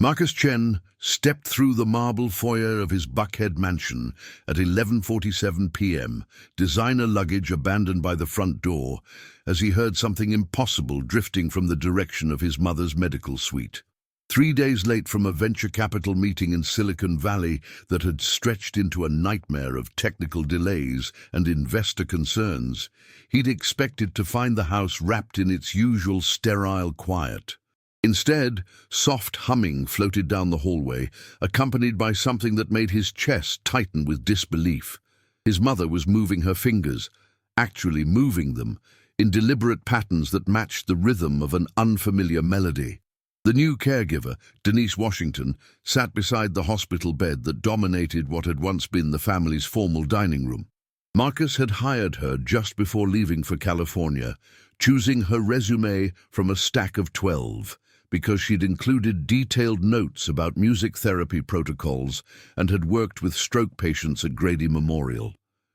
Marcus Chen stepped through the marble foyer of his Buckhead mansion at 11:47 p.m., designer luggage abandoned by the front door, as he heard something impossible drifting from the direction of his mother's medical suite. 3 days late from a venture capital meeting in Silicon Valley that had stretched into a nightmare of technical delays and investor concerns, he'd expected to find the house wrapped in its usual sterile quiet. Instead, soft humming floated down the hallway, accompanied by something that made his chest tighten with disbelief. His mother was moving her fingers, actually moving them, in deliberate patterns that matched the rhythm of an unfamiliar melody. The new caregiver, Denise Washington, sat beside the hospital bed that dominated what had once been the family's formal dining room. Marcus had hired her just before leaving for California, choosing her resume from a stack of 12, because she'd included detailed notes about music therapy protocols and had worked with stroke patients at Grady Memorial.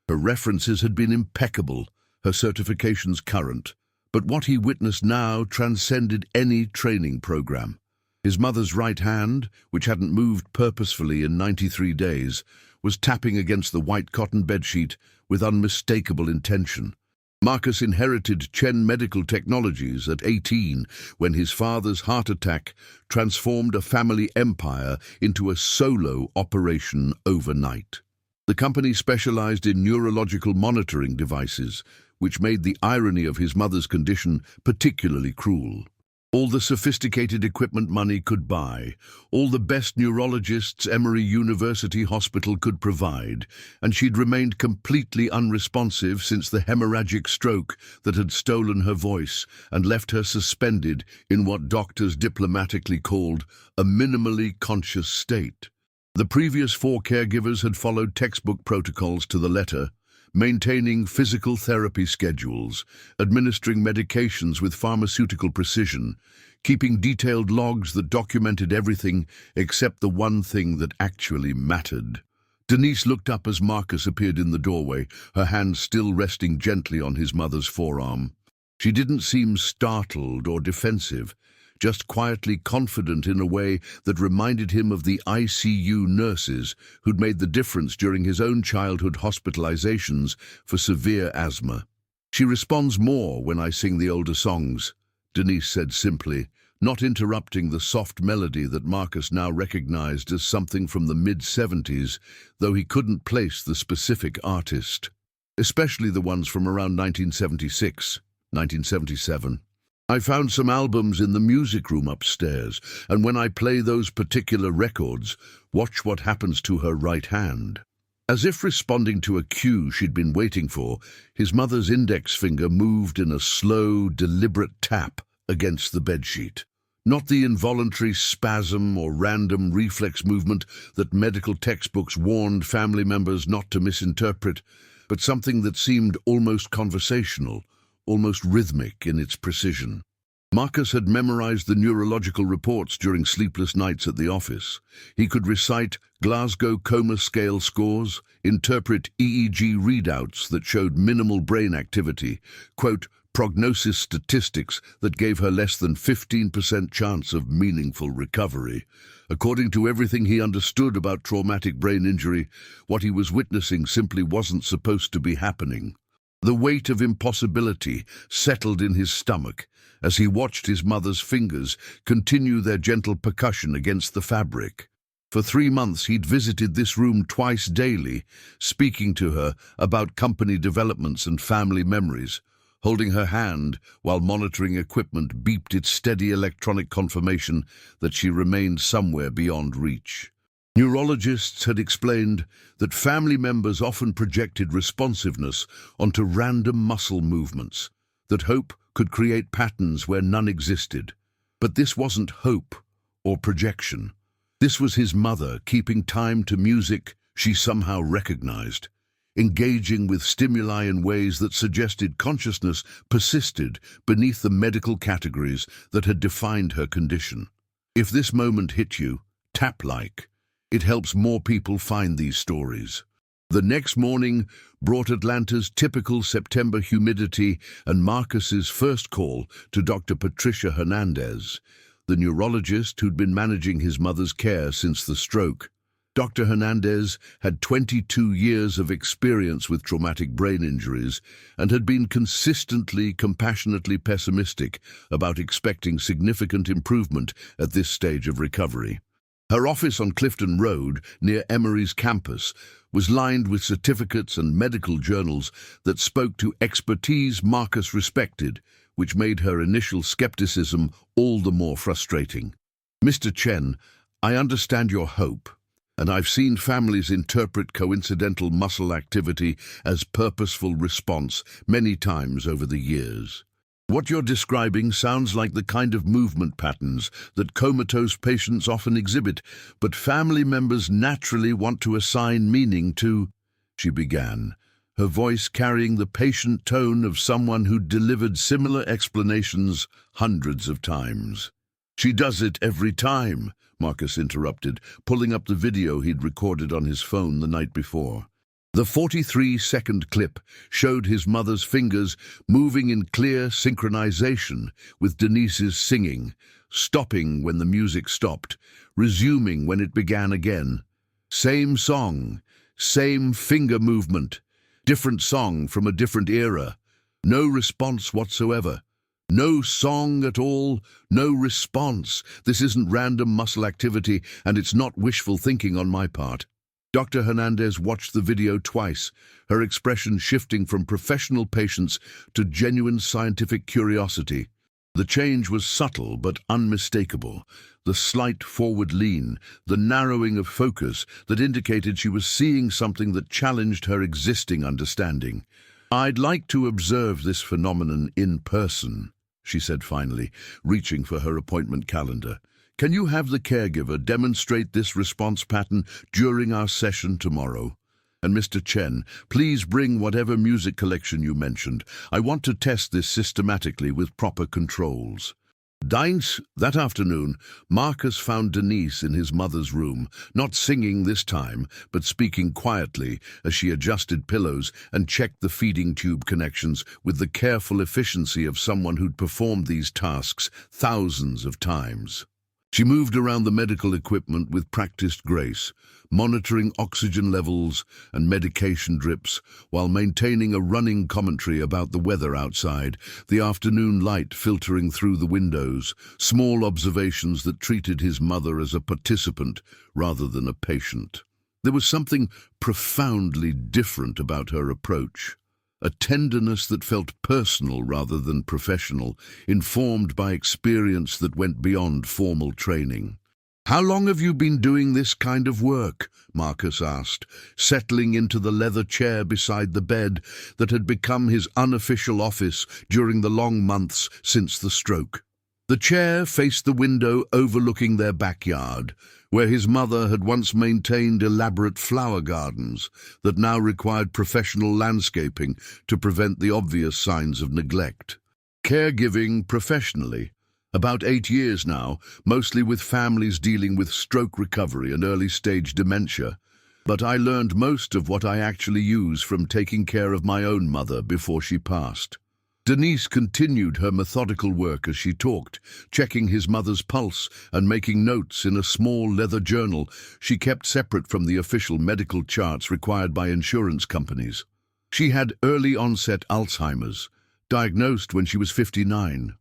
Her references had been impeccable, her certifications current, but what he witnessed now transcended any training program. His mother's right hand, which hadn't moved purposefully in 93 days, was tapping against the white cotton bedsheet with unmistakable intention. Marcus inherited Chen Medical Technologies at 18 when his father's heart attack transformed a family empire into a solo operation overnight. The company specialized in neurological monitoring devices, which made the irony of his mother's condition particularly cruel. All the sophisticated equipment money could buy, all the best neurologists Emory University Hospital could provide, and she'd remained completely unresponsive since the hemorrhagic stroke that had stolen her voice and left her suspended in what doctors diplomatically called a minimally conscious state. The previous 4 caregivers had followed textbook protocols to the letter, maintaining physical therapy schedules, administering medications with pharmaceutical precision, keeping detailed logs that documented everything except the one thing that actually mattered. Denise looked up as Marcus appeared in the doorway, her hand still resting gently on his mother's forearm. She didn't seem startled or defensive, just quietly confident in a way that reminded him of the ICU nurses who'd made the difference during his own childhood hospitalizations for severe asthma. "She responds more when I sing the older songs," Denise said simply, not interrupting the soft melody that Marcus now recognized as something from the mid-70s, though he couldn't place the specific artist, especially the ones from around 1976, 1977. "I found some albums in the music room upstairs, and when I play those particular records, watch what happens to her right hand." As if responding to a cue she'd been waiting for, his mother's index finger moved in a slow, deliberate tap against the bedsheet. Not the involuntary spasm or random reflex movement that medical textbooks warned family members not to misinterpret, but something that seemed almost conversational, almost rhythmic in its precision. Marcus had memorized the neurological reports during sleepless nights at the office. He could recite Glasgow Coma scale scores, interpret EEG readouts that showed minimal brain activity, quote, prognosis statistics that gave her less than 15% chance of meaningful recovery. According to everything he understood about traumatic brain injury, what he was witnessing simply wasn't supposed to be happening. The weight of impossibility settled in his stomach as he watched his mother's fingers continue their gentle percussion against the fabric. For 3 months he'd visited this room twice daily, speaking to her about company developments and family memories, holding her hand while monitoring equipment beeped its steady electronic confirmation that she remained somewhere beyond reach. Neurologists had explained that family members often projected responsiveness onto random muscle movements, that hope could create patterns where none existed. But this wasn't hope or projection. This was his mother keeping time to music she somehow recognized, engaging with stimuli in ways that suggested consciousness persisted beneath the medical categories that had defined her condition. If this moment hit you, tap like. It helps more people find these stories. The next morning brought Atlanta's typical September humidity and Marcus's first call to Dr. Patricia Hernandez, the neurologist who'd been managing his mother's care since the stroke. Dr. Hernandez had 22 years of experience with traumatic brain injuries and had been consistently, compassionately pessimistic about expecting significant improvement at this stage of recovery. Her office on Clifton Road, near Emory's campus, was lined with certificates and medical journals that spoke to expertise Marcus respected, which made her initial skepticism all the more frustrating. "Mr. Chen, I understand your hope, and I've seen families interpret coincidental muscle activity as purposeful response many times over the years. What you're describing sounds like the kind of movement patterns that comatose patients often exhibit, but family members naturally want to assign meaning to," she began, her voice carrying the patient tone of someone who'd delivered similar explanations hundreds of times. "She does it every time," Marcus interrupted, pulling up the video he'd recorded on his phone the night before. The 43-second clip showed his mother's fingers moving in clear synchronization with Denise's singing, stopping when the music stopped, resuming when it began again. Same song, same finger movement, different song from a different era. No response whatsoever. No song at all, no response. This isn't random muscle activity, and it's not wishful thinking on my part. Dr. Hernandez watched the video twice, her expression shifting from professional patience to genuine scientific curiosity. The change was subtle but unmistakable, the slight forward lean, the narrowing of focus that indicated she was seeing something that challenged her existing understanding. "I'd like to observe this phenomenon in person," she said finally, reaching for her appointment calendar. "Can you have the caregiver demonstrate this response pattern during our session tomorrow? And Mr. Chen, please bring whatever music collection you mentioned. I want to test this systematically with proper controls." That afternoon, Marcus found Denise in his mother's room, not singing this time, but speaking quietly as she adjusted pillows and checked the feeding tube connections with the careful efficiency of someone who'd performed these tasks thousands of times. She moved around the medical equipment with practiced grace, monitoring oxygen levels and medication drips while maintaining a running commentary about the weather outside, the afternoon light filtering through the windows, small observations that treated his mother as a participant rather than a patient. There was something profoundly different about her approach. A tenderness that felt personal rather than professional, informed by experience that went beyond formal training. "How long have you been doing this kind of work?" Marcus asked, settling into the leather chair beside the bed that had become his unofficial office during the long months since the stroke. The chair faced the window overlooking their backyard, where his mother had once maintained elaborate flower gardens that now required professional landscaping to prevent the obvious signs of neglect. Caregiving professionally. About 8 years now, mostly with families dealing with stroke recovery and early-stage dementia. But I learned most of what I actually use from taking care of my own mother before she passed. Denise continued her methodical work as she talked, checking his mother's pulse and making notes in a small leather journal she kept separate from the official medical charts required by insurance companies. She had early-onset Alzheimer's, diagnosed when she was 59.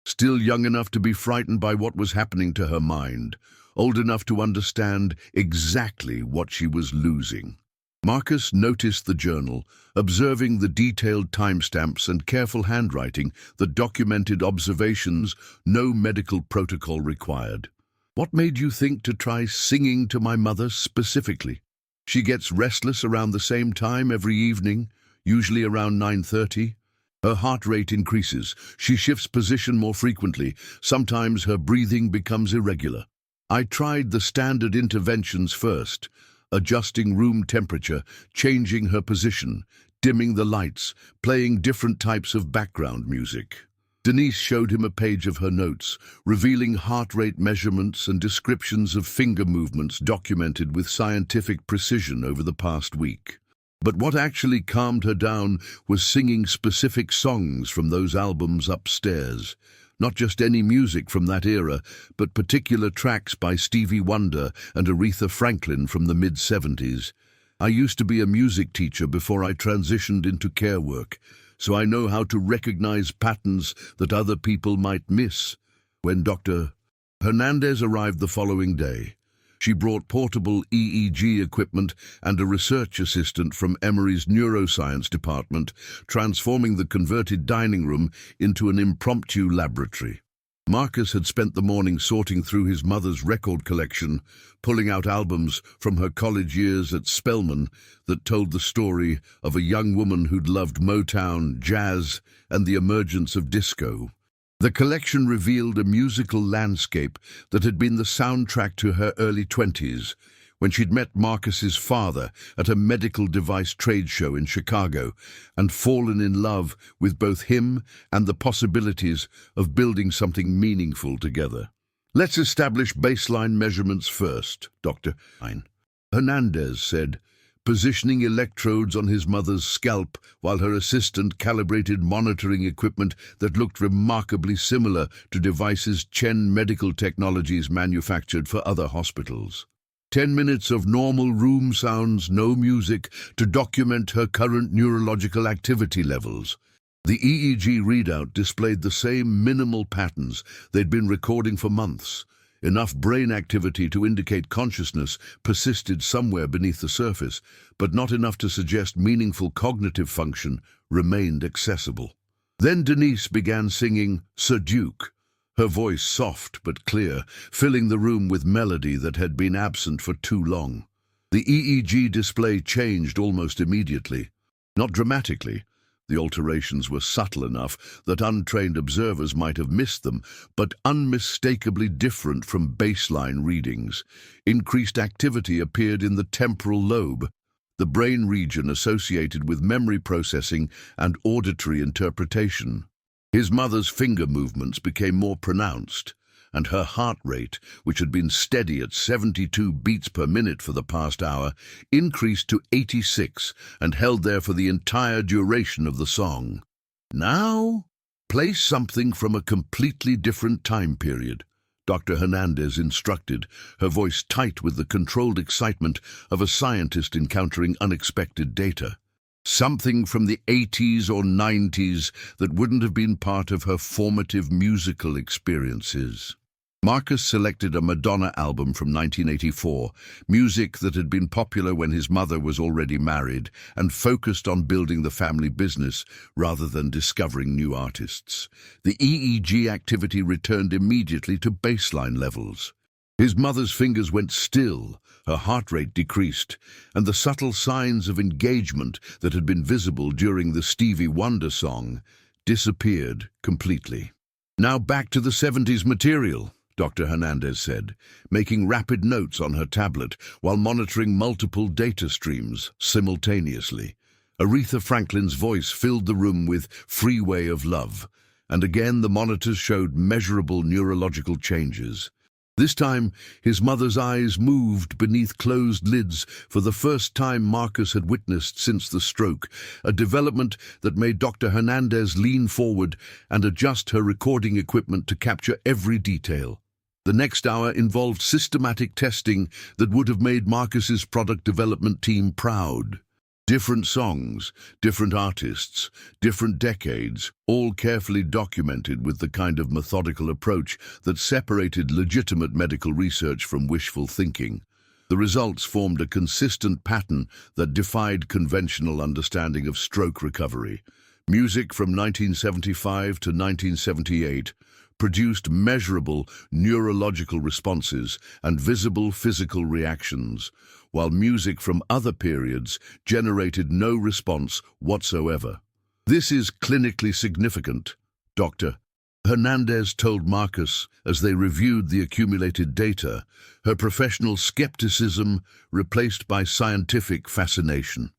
Still young enough to be frightened by what was happening to her mind, old enough to understand exactly what she was losing. Marcus noticed the journal, observing the detailed timestamps and careful handwriting that documented observations no medical protocol required. "What made you think to try singing to my mother specifically?" "She gets restless around the same time every evening, usually around 9:30. Her heart rate increases, she shifts position more frequently, sometimes her breathing becomes irregular. I tried the standard interventions first, adjusting room temperature, changing her position, dimming the lights, playing different types of background music." Denise showed him a page of her notes, revealing heart rate measurements and descriptions of finger movements documented with scientific precision over the past week. But what actually calmed her down was singing specific songs from those albums upstairs, Not just any music from that era, but particular tracks by Stevie Wonder and Aretha Franklin from the mid-70s. I used to be a music teacher before I transitioned into care work, so I know how to recognize patterns that other people might miss. When Dr. Hernandez arrived the following day, she brought portable EEG equipment and a research assistant from Emory's neuroscience department, transforming the converted dining room into an impromptu laboratory. Marcus had spent the morning sorting through his mother's record collection, pulling out albums from her college years at Spelman that told the story of a young woman who'd loved Motown, jazz, and the emergence of disco. The collection revealed a musical landscape that had been the soundtrack to her early 20s, when she'd met Marcus's father at a medical device trade show in Chicago and fallen in love with both him and the possibilities of building something meaningful together. "Let's establish baseline measurements first," Dr. Hernandez said, positioning electrodes on his mother's scalp while her assistant calibrated monitoring equipment that looked remarkably similar to devices Chen Medical Technologies manufactured for other hospitals. 10 minutes of normal room sounds, no music, to document her current neurological activity levels. The EEG readout displayed the same minimal patterns they'd been recording for months. Enough brain activity to indicate consciousness persisted somewhere beneath the surface, but not enough to suggest meaningful cognitive function remained accessible. Then Denise began singing Sir Duke, her voice soft but clear, filling the room with melody that had been absent for too long. The EEG display changed almost immediately. Not dramatically. The alterations were subtle enough that untrained observers might have missed them, but unmistakably different from baseline readings. Increased activity appeared in the temporal lobe, the brain region associated with memory processing and auditory interpretation. His mother's finger movements became more pronounced, and her heart rate, which had been steady at 72 beats per minute for the past hour, increased to 86 and held there for the entire duration of the song. "Now, play something from a completely different time period," Dr. Hernandez instructed, her voice tight with the controlled excitement of a scientist encountering unexpected data. Something from the 80s or 90s that wouldn't have been part of her formative musical experiences. Marcus selected a Madonna album from 1984, music that had been popular when his mother was already married, and focused on building the family business rather than discovering new artists. The EEG activity returned immediately to baseline levels. His mother's fingers went still, her heart rate decreased, and the subtle signs of engagement that had been visible during the Stevie Wonder song disappeared completely. "Now back to the 70s material," Dr. Hernandez said, making rapid notes on her tablet while monitoring multiple data streams simultaneously. Aretha Franklin's voice filled the room with "Freeway of Love," and again the monitors showed measurable neurological changes. This time, his mother's eyes moved beneath closed lids for the first time Marcus had witnessed since the stroke, a development that made Dr. Hernandez lean forward and adjust her recording equipment to capture every detail. The next hour involved systematic testing that would have made Marcus's product development team proud. Different songs, different artists, different decades, all carefully documented with the kind of methodical approach that separated legitimate medical research from wishful thinking. The results formed a consistent pattern that defied conventional understanding of stroke recovery. Music from 1975 to 1978 produced measurable neurological responses and visible physical reactions, while music from other periods generated no response whatsoever. "This is clinically significant," Dr. Hernandez told Marcus as they reviewed the accumulated data, her professional skepticism replaced by scientific fascination.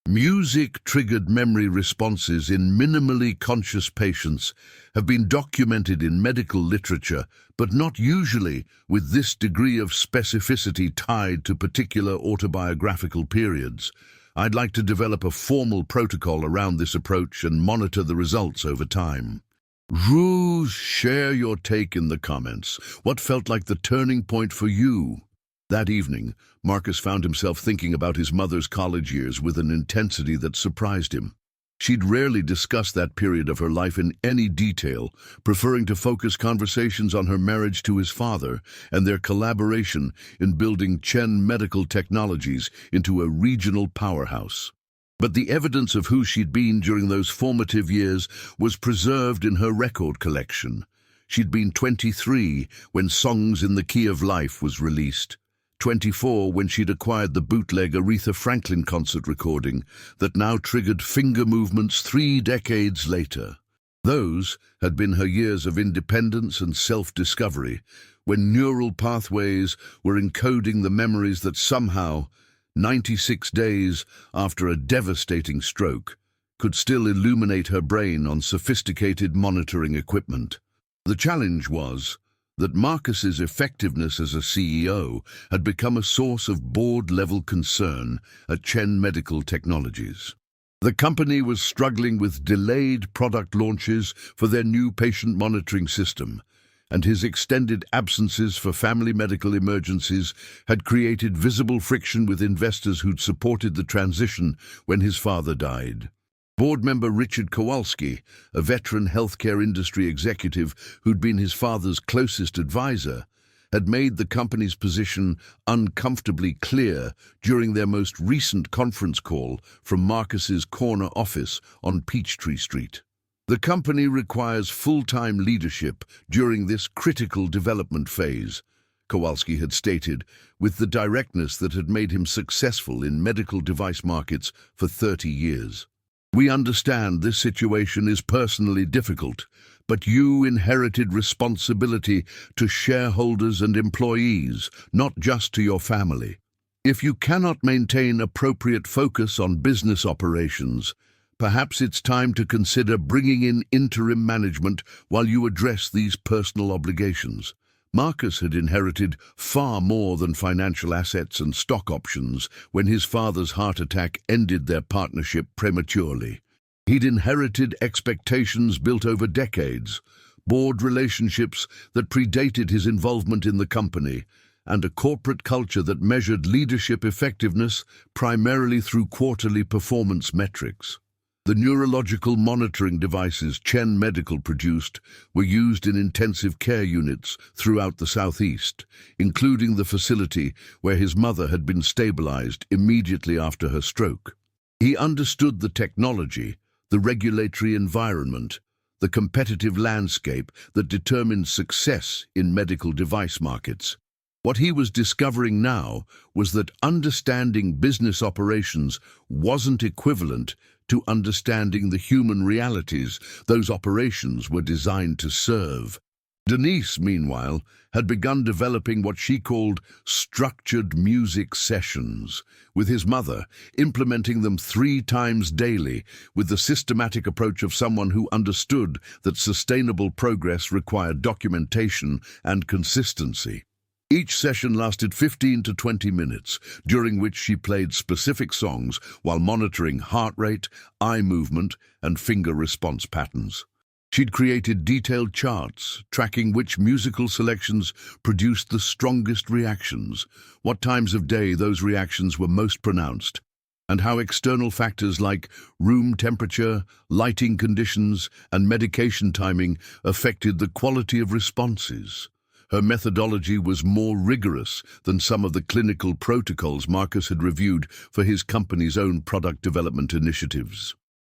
Music-triggered memory responses in minimally conscious patients have been documented in medical literature, but not usually with this degree of specificity tied to particular autobiographical periods. I'd like to develop a formal protocol around this approach and monitor the results over time. Ruse, share your take in the comments. What felt like the turning point for you? That evening, Marcus found himself thinking about his mother's college years with an intensity that surprised him. She'd rarely discussed that period of her life in any detail, preferring to focus conversations on her marriage to his father and their collaboration in building Chen Medical Technologies into a regional powerhouse. But the evidence of who she'd been during those formative years was preserved in her record collection. She'd been 23 when Songs in the Key of Life was released, 24 when she'd acquired the bootleg Aretha Franklin concert recording that now triggered finger movements 3 decades later. Those had been her years of independence and self-discovery, when neural pathways were encoding the memories that somehow, 96 days after a devastating stroke, could still illuminate her brain on sophisticated monitoring equipment. The challenge was that Marcus's effectiveness as a CEO had become a source of board-level concern at Chen Medical Technologies. The company was struggling with delayed product launches for their new patient monitoring system, and his extended absences for family medical emergencies had created visible friction with investors who'd supported the transition when his father died. Board member Richard Kowalski, a veteran healthcare industry executive who'd been his father's closest advisor, had made the company's position uncomfortably clear during their most recent conference call from Marcus's corner office on Peachtree Street. The company requires full-time leadership during this critical development phase, Kowalski had stated, with the directness that had made him successful in medical device markets for 30 years. We understand this situation is personally difficult, but you inherited responsibility to shareholders and employees, not just to your family. If you cannot maintain appropriate focus on business operations, perhaps it's time to consider bringing in interim management while you address these personal obligations. Marcus had inherited far more than financial assets and stock options when his father's heart attack ended their partnership prematurely. He'd inherited expectations built over decades, board relationships that predated his involvement in the company, and a corporate culture that measured leadership effectiveness primarily through quarterly performance metrics. The neurological monitoring devices Chen Medical produced were used in intensive care units throughout the Southeast, including the facility where his mother had been stabilized immediately after her stroke. He understood the technology, the regulatory environment, the competitive landscape that determined success in medical device markets. What he was discovering now was that understanding business operations wasn't equivalent to understanding the human realities those operations were designed to serve. Denise, meanwhile, had begun developing what she called structured music sessions with his mother, implementing them 3 times daily with the systematic approach of someone who understood that sustainable progress required documentation and consistency. Each session lasted 15 to 20 minutes, during which she played specific songs while monitoring heart rate, eye movement, and finger response patterns. She'd created detailed charts, tracking which musical selections produced the strongest reactions, what times of day those reactions were most pronounced, and how external factors like room temperature, lighting conditions, and medication timing affected the quality of responses. Her methodology was more rigorous than some of the clinical protocols Marcus had reviewed for his company's own product development initiatives.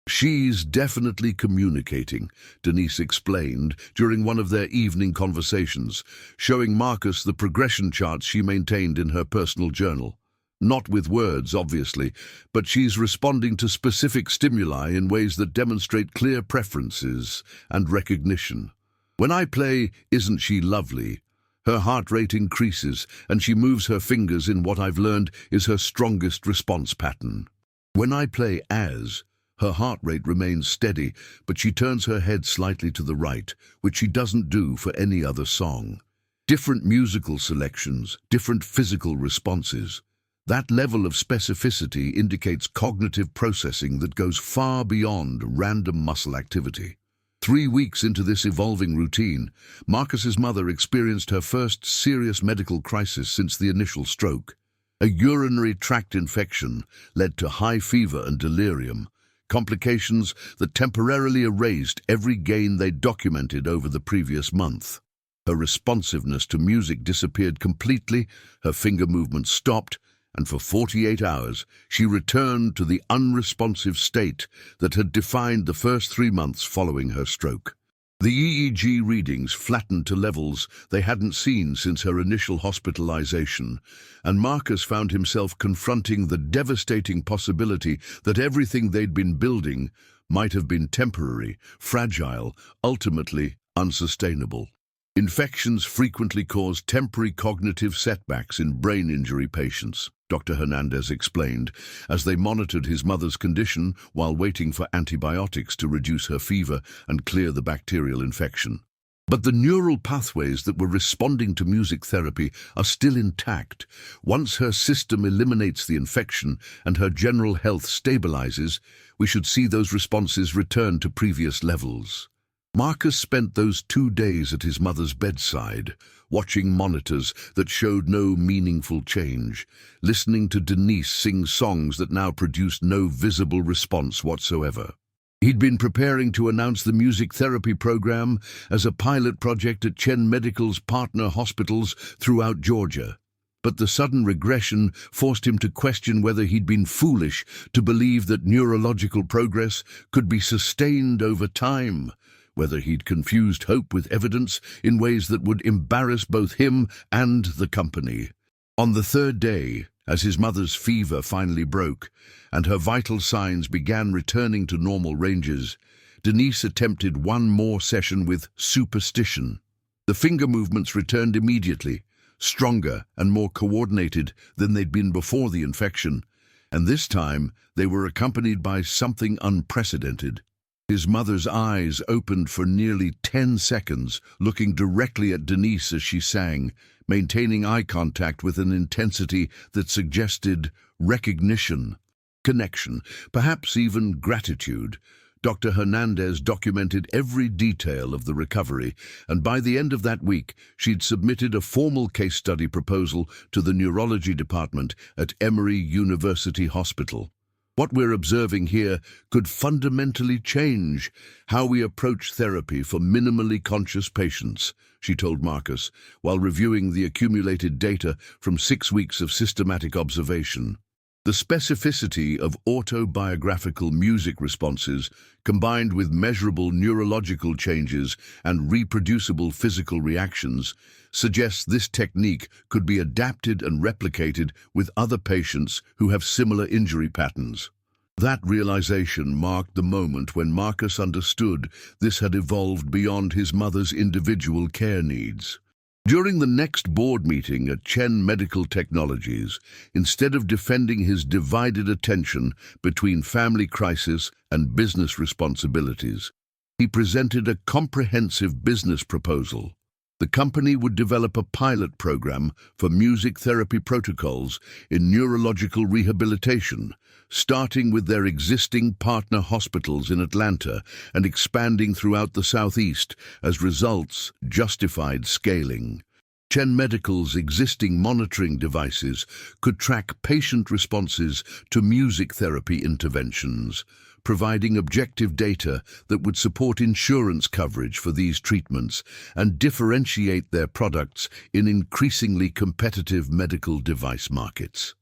"She's definitely communicating," Denise explained during one of their evening conversations, showing Marcus the progression charts she maintained in her personal journal. Not with words, obviously, but she's responding to specific stimuli in ways that demonstrate clear preferences and recognition. When I play "Isn't She Lovely?", her heart rate increases and she moves her fingers in what I've learned is her strongest response pattern. When I play "As," her heart rate remains steady, but she turns her head slightly to the right, which she doesn't do for any other song. Different musical selections, different physical responses. That level of specificity indicates cognitive processing that goes far beyond random muscle activity. 3 weeks into this evolving routine, Marcus's mother experienced her first serious medical crisis since the initial stroke. A urinary tract infection led to high fever and delirium, complications that temporarily erased every gain they documented over the previous month. Her responsiveness to music disappeared completely, her finger movements stopped, and for 48 hours she returned to the unresponsive state that had defined the first 3 months following her stroke. The EEG readings flattened to levels they hadn't seen since her initial hospitalization, and Marcus found himself confronting the devastating possibility that everything they'd been building might have been temporary, fragile, ultimately unsustainable. Infections frequently cause temporary cognitive setbacks in brain injury patients, Dr. Hernandez explained, as they monitored his mother's condition while waiting for antibiotics to reduce her fever and clear the bacterial infection. But the neural pathways that were responding to music therapy are still intact. Once her system eliminates the infection and her general health stabilizes, we should see those responses return to previous levels. Marcus spent those 2 days at his mother's bedside, watching monitors that showed no meaningful change, listening to Denise sing songs that now produced no visible response whatsoever. He'd been preparing to announce the music therapy program as a pilot project at Chen Medical's partner hospitals throughout Georgia. But the sudden regression forced him to question whether he'd been foolish to believe that neurological progress could be sustained over time, whether he'd confused hope with evidence in ways that would embarrass both him and the company. On the 3rd day, as his mother's fever finally broke and her vital signs began returning to normal ranges, Denise attempted one more session with superstition. The finger movements returned immediately, stronger and more coordinated than they'd been before the infection, and this time they were accompanied by something unprecedented. His mother's eyes opened for nearly 10 seconds, looking directly at Denise as she sang, maintaining eye contact with an intensity that suggested recognition, connection, perhaps even gratitude. Dr. Hernandez documented every detail of the recovery, and by the end of that week, she'd submitted a formal case study proposal to the neurology department at Emory University Hospital. What we're observing here could fundamentally change how we approach therapy for minimally conscious patients, she told Marcus, while reviewing the accumulated data from 6 weeks of systematic observation. The specificity of autobiographical music responses, combined with measurable neurological changes and reproducible physical reactions, suggests this technique could be adapted and replicated with other patients who have similar injury patterns. That realization marked the moment when Marcus understood this had evolved beyond his mother's individual care needs. During the next board meeting at Chen Medical Technologies, instead of defending his divided attention between family crisis and business responsibilities, he presented a comprehensive business proposal. The company would develop a pilot program for music therapy protocols in neurological rehabilitation, starting with their existing partner hospitals in Atlanta and expanding throughout the Southeast as results justified scaling. Chen Medical's existing monitoring devices could track patient responses to music therapy interventions, providing objective data that would support insurance coverage for these treatments and differentiate their products in increasingly competitive medical device markets.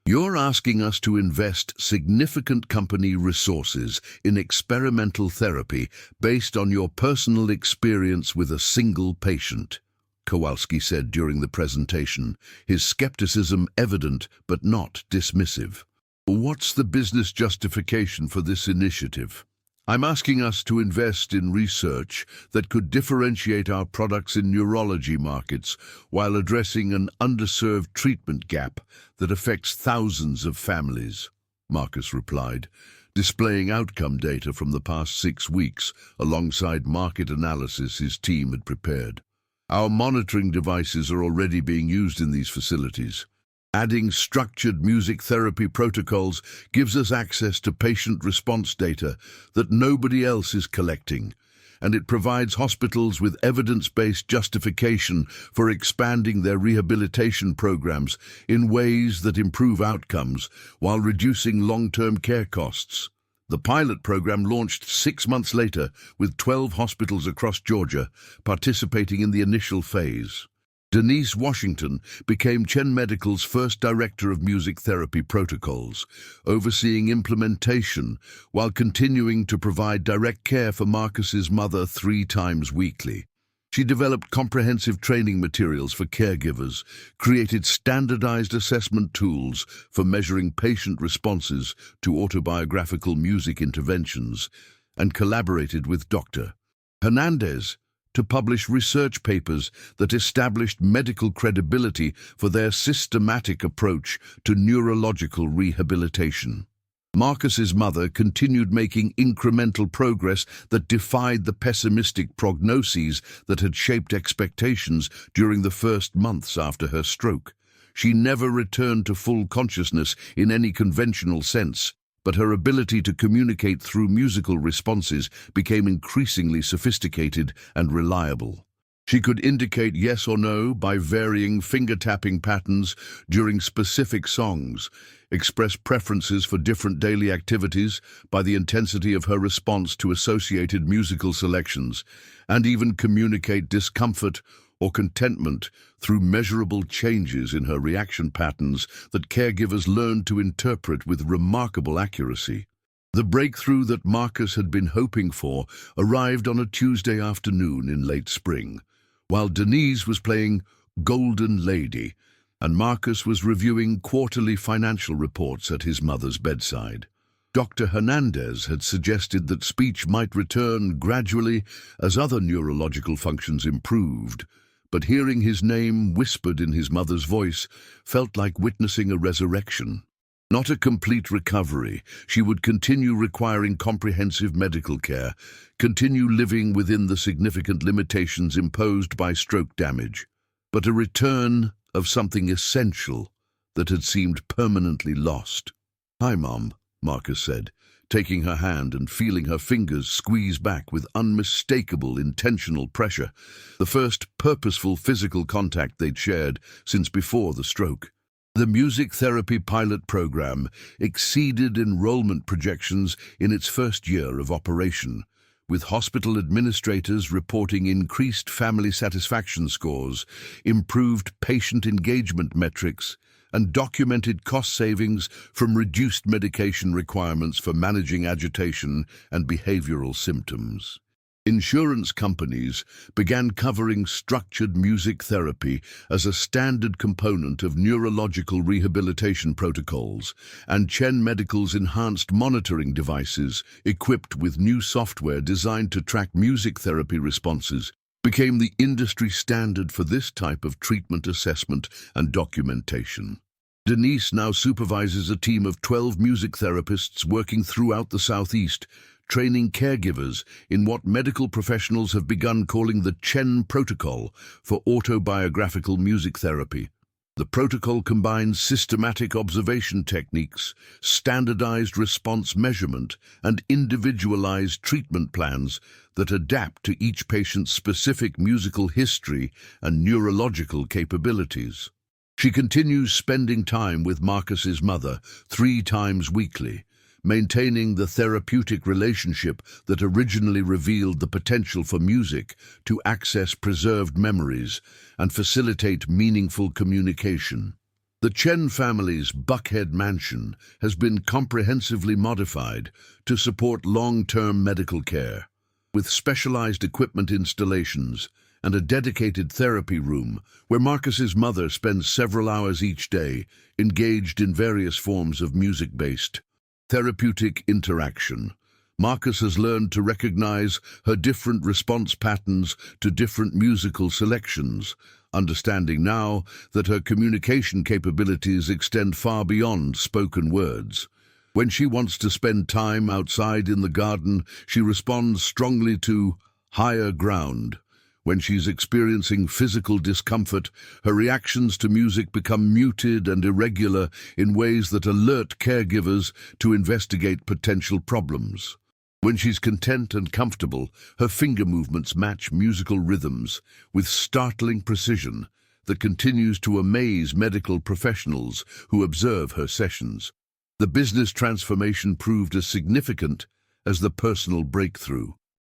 You're asking us to invest significant company resources in experimental therapy based on your personal experience with a single patient, Kowalski said during the presentation, his skepticism evident but not dismissive. What's the business justification for this initiative? I'm asking us to invest in research that could differentiate our products in neurology markets while addressing an underserved treatment gap that affects thousands of families, Marcus replied, displaying outcome data from the past 6 weeks alongside market analysis his team had prepared. Our monitoring devices are already being used in these facilities. Adding structured music therapy protocols gives us access to patient response data that nobody else is collecting, and it provides hospitals with evidence-based justification for expanding their rehabilitation programs in ways that improve outcomes while reducing long-term care costs. The pilot program launched 6 months later, with 12 hospitals across Georgia participating in the initial phase. Denise Washington became Chen Medical's first director of music therapy protocols, overseeing implementation while continuing to provide direct care for Marcus's mother 3 times weekly. She developed comprehensive training materials for caregivers, created standardized assessment tools for measuring patient responses to autobiographical music interventions, and collaborated with Dr. Hernandez to publish research papers that established medical credibility for their systematic approach to neurological rehabilitation. Marcus's mother continued making incremental progress that defied the pessimistic prognoses that had shaped expectations during the first months after her stroke. She never returned to full consciousness in any conventional sense, but her ability to communicate through musical responses became increasingly sophisticated and reliable. She could indicate yes or no by varying finger-tapping patterns during specific songs, express preferences for different daily activities by the intensity of her response to associated musical selections, and even communicate discomfort or contentment through measurable changes in her reaction patterns that caregivers learned to interpret with remarkable accuracy. The breakthrough that Marcus had been hoping for arrived on a Tuesday afternoon in late spring, while Denise was playing Golden Lady and Marcus was reviewing quarterly financial reports at his mother's bedside. Dr. Hernandez had suggested that speech might return gradually as other neurological functions improved, but hearing his name whispered in his mother's voice felt like witnessing a resurrection. Not a complete recovery, she would continue requiring comprehensive medical care, continue living within the significant limitations imposed by stroke damage, but a return of something essential that had seemed permanently lost. "Hi, Mom," Marcus said, taking her hand and feeling her fingers squeeze back with unmistakable intentional pressure, the first purposeful physical contact they'd shared since before the stroke. The music therapy pilot program exceeded enrollment projections in its first year of operation, with hospital administrators reporting increased family satisfaction scores, improved patient engagement metrics, and documented cost savings from reduced medication requirements for managing agitation and behavioral symptoms. Insurance companies began covering structured music therapy as a standard component of neurological rehabilitation protocols, and Chen Medical's enhanced monitoring devices, equipped with new software designed to track music therapy responses, became the industry standard for this type of treatment assessment and documentation. Denise now supervises a team of 12 music therapists working throughout the Southeast, training caregivers in what medical professionals have begun calling the Chen Protocol for autobiographical music therapy. The protocol combines systematic observation techniques, standardized response measurement, and individualized treatment plans that adapt to each patient's specific musical history and neurological capabilities. She continues spending time with Marcus's mother 3 times weekly, maintaining the therapeutic relationship that originally revealed the potential for music to access preserved memories and facilitate meaningful communication. The Chen family's Buckhead mansion has been comprehensively modified to support long-term medical care, with specialized equipment installations and a dedicated therapy room where Marcus's mother spends several hours each day engaged in various forms of music-based therapeutic interaction. Marcus has learned to recognize her different response patterns to different musical selections, understanding now that her communication capabilities extend far beyond spoken words. When she wants to spend time outside in the garden, she responds strongly to higher ground. When she's experiencing physical discomfort, her reactions to music become muted and irregular in ways that alert caregivers to investigate potential problems. When she's content and comfortable, her finger movements match musical rhythms with startling precision that continues to amaze medical professionals who observe her sessions. The business transformation proved as significant as the personal breakthrough.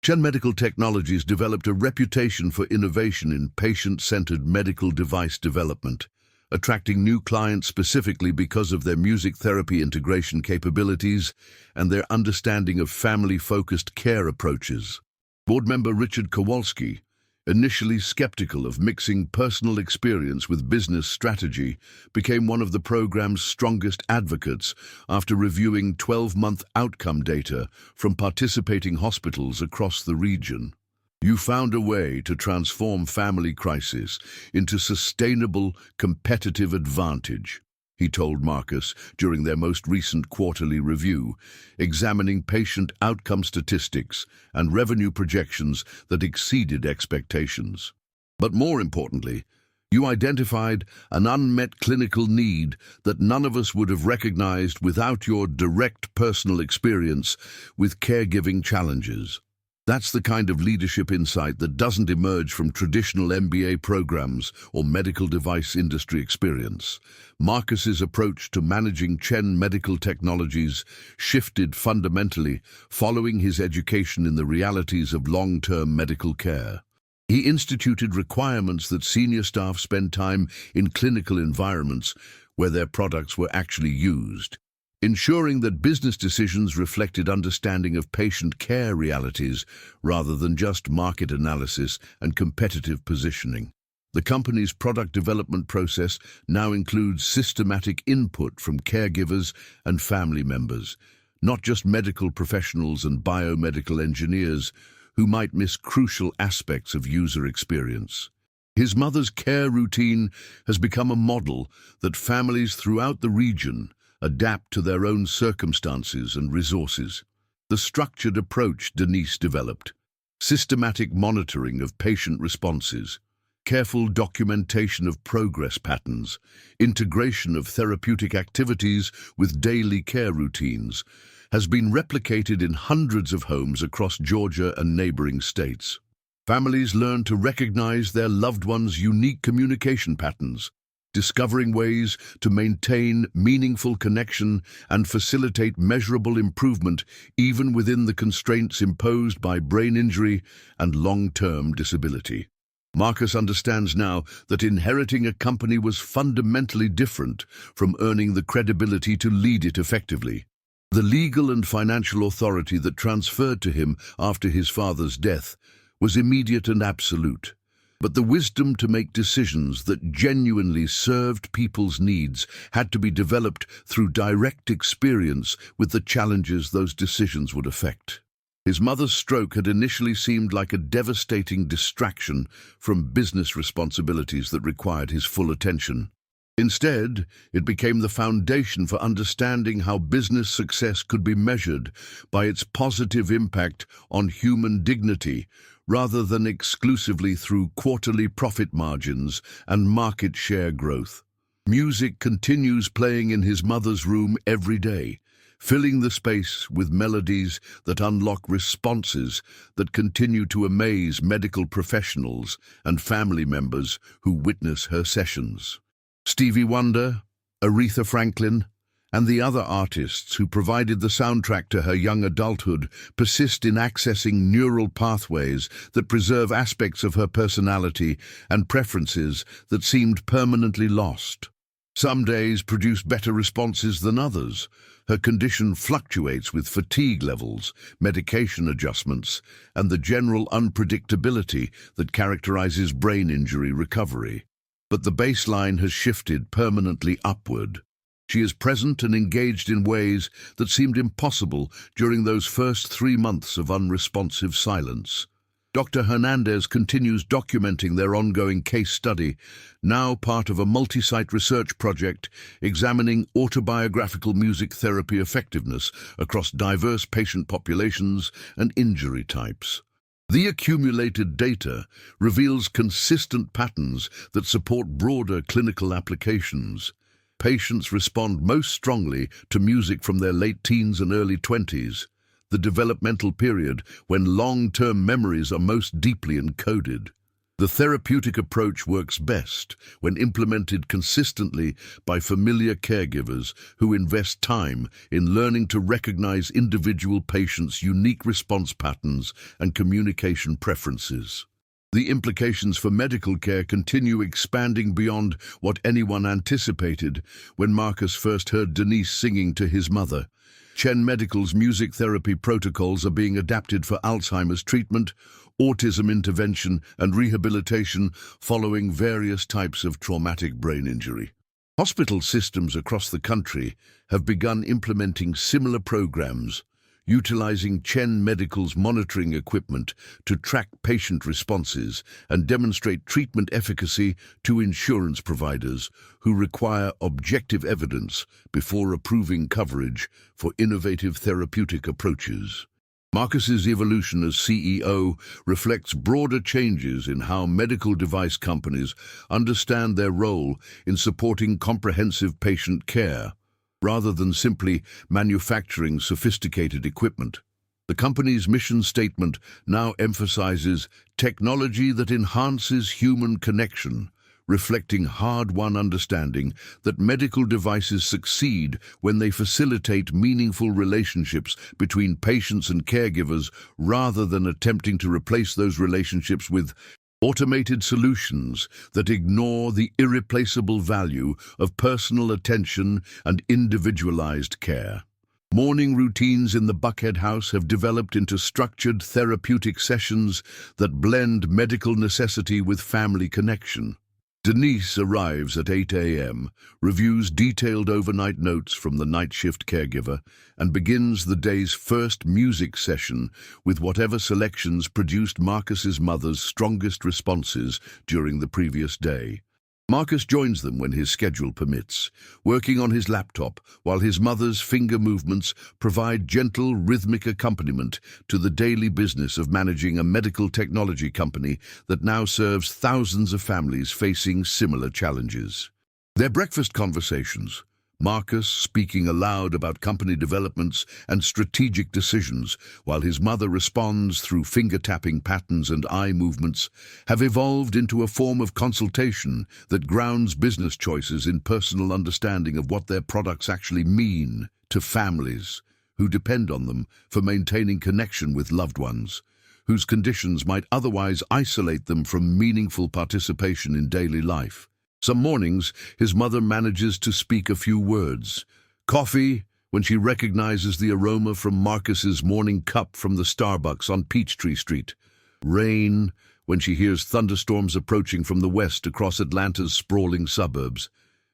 Chen Medical Technologies developed a reputation for innovation in patient-centered medical device development, attracting new clients specifically because of their music therapy integration capabilities and their understanding of family-focused care approaches. Board member Richard Kowalski, initially skeptical of mixing personal experience with business strategy, became one of the program's strongest advocates after reviewing 12-month outcome data from participating hospitals across the region. "You found a way to transform family crisis into sustainable competitive advantage," he told Marcus during their most recent quarterly review, examining patient outcome statistics and revenue projections that exceeded expectations. "But more importantly, you identified an unmet clinical need that none of us would have recognized without your direct personal experience with caregiving challenges. That's the kind of leadership insight that doesn't emerge from traditional MBA programs or medical device industry experience." Marcus's approach to managing Chen Medical Technologies shifted fundamentally following his education in the realities of long-term medical care. He instituted requirements that senior staff spend time in clinical environments where their products were actually used, ensuring that business decisions reflected understanding of patient care realities rather than just market analysis and competitive positioning. The company's product development process now includes systematic input from caregivers and family members, not just medical professionals and biomedical engineers who might miss crucial aspects of user experience. His mother's care routine has become a model that families throughout the region adapt to their own circumstances and resources. The structured approach Denise developed, systematic monitoring of patient responses, careful documentation of progress patterns, integration of therapeutic activities with daily care routines, has been replicated in hundreds of homes across Georgia and neighboring states. Families learn to recognize their loved ones' unique communication patterns, discovering ways to maintain meaningful connection and facilitate measurable improvement even within the constraints imposed by brain injury and long-term disability. Marcus understands now that inheriting a company was fundamentally different from earning the credibility to lead it effectively. The legal and financial authority that transferred to him after his father's death was immediate and absolute. But the wisdom to make decisions that genuinely served people's needs had to be developed through direct experience with the challenges those decisions would affect. His mother's stroke had initially seemed like a devastating distraction from business responsibilities that required his full attention. Instead, it became the foundation for understanding how business success could be measured by its positive impact on human dignity, rather than exclusively through quarterly profit margins and market share growth. Music continues playing in his mother's room every day, filling the space with melodies that unlock responses that continue to amaze medical professionals and family members who witness her sessions. Stevie Wonder, Aretha Franklin, and the other artists who provided the soundtrack to her young adulthood persist in accessing neural pathways that preserve aspects of her personality and preferences that seemed permanently lost. Some days produce better responses than others. Her condition fluctuates with fatigue levels, medication adjustments, and the general unpredictability that characterizes brain injury recovery. But the baseline has shifted permanently upward. She is present and engaged in ways that seemed impossible during those first 3 months of unresponsive silence. Dr. Hernandez continues documenting their ongoing case study, now part of a multi-site research project examining autobiographical music therapy effectiveness across diverse patient populations and injury types. The accumulated data reveals consistent patterns that support broader clinical applications. Patients respond most strongly to music from their late teens and early 20s. the developmental period when long-term memories are most deeply encoded. The therapeutic approach works best when implemented consistently by familiar caregivers who invest time in learning to recognize individual patients' unique response patterns and communication preferences. The implications for medical care continue expanding beyond what anyone anticipated when Marcus first heard Denise singing to his mother. Chen Medical's music therapy protocols are being adapted for Alzheimer's treatment, autism intervention, and rehabilitation following various types of traumatic brain injury. Hospital systems across the country have begun implementing similar programs, utilizing Chen Medical's monitoring equipment to track patient responses and demonstrate treatment efficacy to insurance providers who require objective evidence before approving coverage for innovative therapeutic approaches. Marcus's evolution as CEO reflects broader changes in how medical device companies understand their role in supporting comprehensive patient care, rather than simply manufacturing sophisticated equipment. The company's mission statement now emphasizes technology that enhances human connection, reflecting hard-won understanding that medical devices succeed when they facilitate meaningful relationships between patients and caregivers rather than attempting to replace those relationships with automated solutions that ignore the irreplaceable value of personal attention and individualized care. Morning routines in the Buckhead house have developed into structured therapeutic sessions that blend medical necessity with family connection. Denise arrives at 8 a.m., reviews detailed overnight notes from the night shift caregiver, and begins the day's first music session with whatever selections produced Marcus's mother's strongest responses during the previous day. Marcus joins them when his schedule permits, working on his laptop while his mother's finger movements provide gentle, rhythmic accompaniment to the daily business of managing a medical technology company that now serves thousands of families facing similar challenges. Their breakfast conversations, Marcus speaking aloud about company developments and strategic decisions, while his mother responds through finger-tapping patterns and eye movements, have evolved into a form of consultation that grounds business choices in personal understanding of what their products actually mean to families who depend on them for maintaining connection with loved ones, whose conditions might otherwise isolate them from meaningful participation in daily life. Some mornings, his mother manages to speak a few words. Coffee, when she recognizes the aroma from Marcus's morning cup from the Starbucks on Peachtree Street. Rain, when she hears thunderstorms approaching from the west across Atlanta's sprawling suburbs.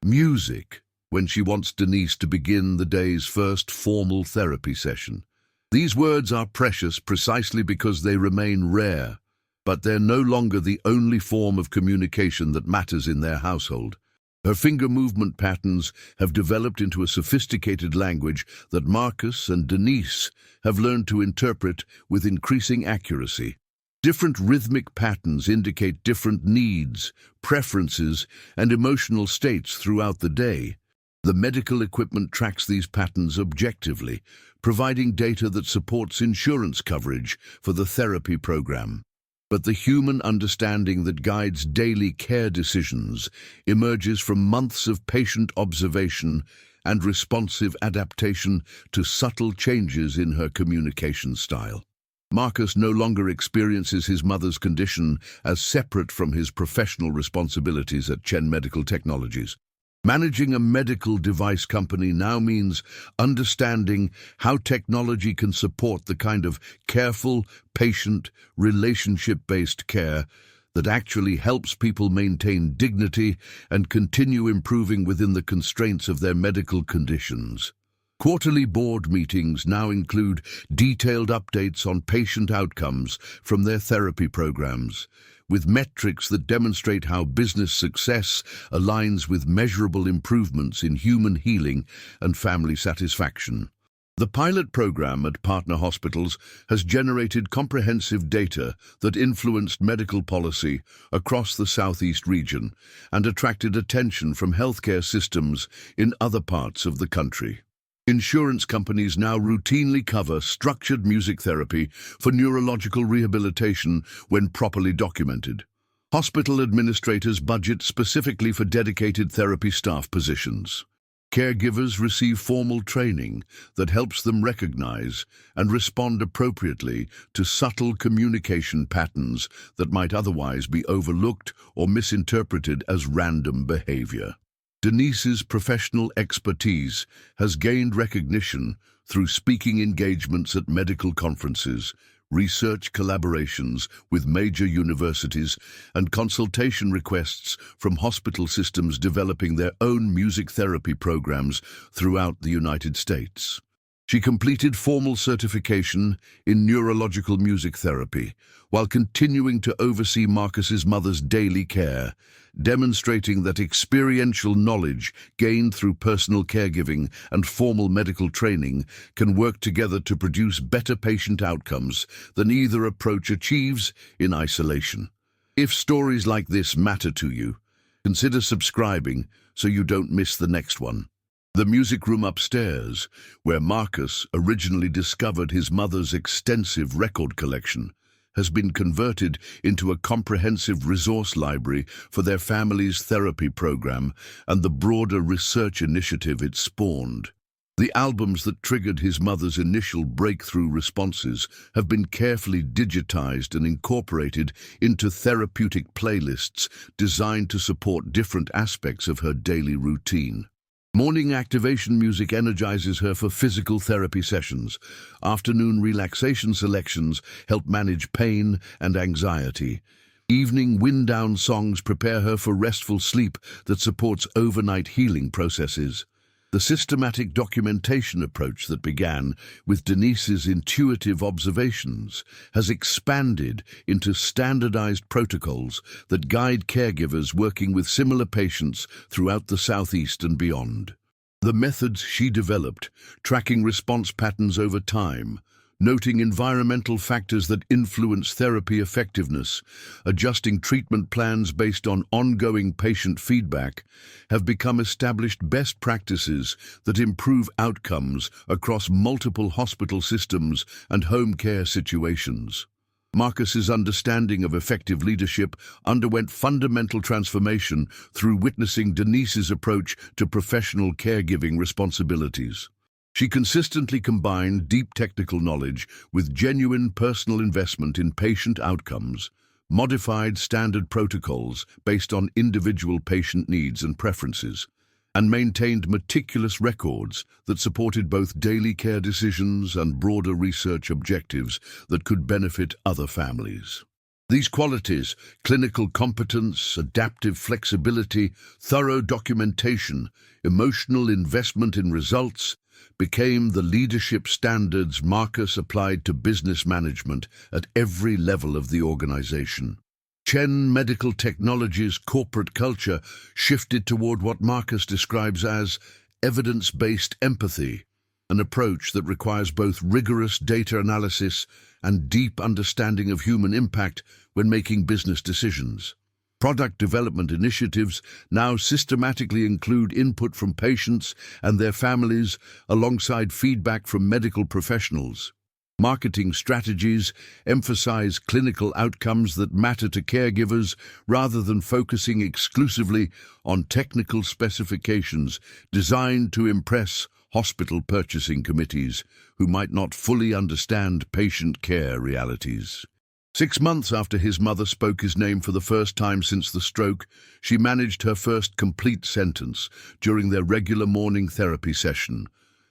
Music, when she wants Denise to begin the day's first formal therapy session. These words are precious precisely because they remain rare, but they're no longer the only form of communication that matters in their household. Her finger movement patterns have developed into a sophisticated language that Marcus and Denise have learned to interpret with increasing accuracy. Different rhythmic patterns indicate different needs, preferences, and emotional states throughout the day. The medical equipment tracks these patterns objectively, providing data that supports insurance coverage for the therapy program. But the human understanding that guides daily care decisions emerges from months of patient observation and responsive adaptation to subtle changes in her communication style. Marcus no longer experiences his mother's condition as separate from his professional responsibilities at Chen Medical Technologies. Managing a medical device company now means understanding how technology can support the kind of careful, patient, relationship-based care that actually helps people maintain dignity and continue improving within the constraints of their medical conditions. Quarterly board meetings now include detailed updates on patient outcomes from their therapy programs, with metrics that demonstrate how business success aligns with measurable improvements in human healing and family satisfaction. The pilot program at partner hospitals has generated comprehensive data that influenced medical policy across the Southeast region and attracted attention from healthcare systems in other parts of the country. Insurance companies now routinely cover structured music therapy for neurological rehabilitation when properly documented. Hospital administrators budget specifically for dedicated therapy staff positions. Caregivers receive formal training that helps them recognize and respond appropriately to subtle communication patterns that might otherwise be overlooked or misinterpreted as random behavior. Denise's professional expertise has gained recognition through speaking engagements at medical conferences, research collaborations with major universities, and consultation requests from hospital systems developing their own music therapy programs throughout the United States. She completed formal certification in neurological music therapy while continuing to oversee Marcus's mother's daily care, demonstrating that experiential knowledge gained through personal caregiving and formal medical training can work together to produce better patient outcomes than either approach achieves in isolation. If stories like this matter to you, consider subscribing so you don't miss the next one. The music room upstairs, where Marcus originally discovered his mother's extensive record collection, has been converted into a comprehensive resource library for their family's therapy program and the broader research initiative it spawned. The albums that triggered his mother's initial breakthrough responses have been carefully digitized and incorporated into therapeutic playlists designed to support different aspects of her daily routine. Morning activation music energizes her for physical therapy sessions. Afternoon relaxation selections help manage pain and anxiety. Evening wind-down songs prepare her for restful sleep that supports overnight healing processes. The systematic documentation approach that began with Denise's intuitive observations has expanded into standardized protocols that guide caregivers working with similar patients throughout the Southeast and beyond. The methods she developed, tracking response patterns over time, noting environmental factors that influence therapy effectiveness, adjusting treatment plans based on ongoing patient feedback, have become established best practices that improve outcomes across multiple hospital systems and home care situations. Marcus's understanding of effective leadership underwent fundamental transformation through witnessing Denise's approach to professional caregiving responsibilities. She consistently combined deep technical knowledge with genuine personal investment in patient outcomes, modified standard protocols based on individual patient needs and preferences, and maintained meticulous records that supported both daily care decisions and broader research objectives that could benefit other families. These qualities, clinical competence, adaptive flexibility, thorough documentation, emotional investment in results, became the leadership standards Marcus applied to business management at every level of the organization. Chen Medical Technologies' corporate culture shifted toward what Marcus describes as evidence-based empathy, an approach that requires both rigorous data analysis and deep understanding of human impact when making business decisions. Product development initiatives now systematically include input from patients and their families alongside feedback from medical professionals. Marketing strategies emphasize clinical outcomes that matter to caregivers rather than focusing exclusively on technical specifications designed to impress hospital purchasing committees who might not fully understand patient care realities. 6 months after his mother spoke his name for the first time since the stroke, she managed her first complete sentence during their regular morning therapy session.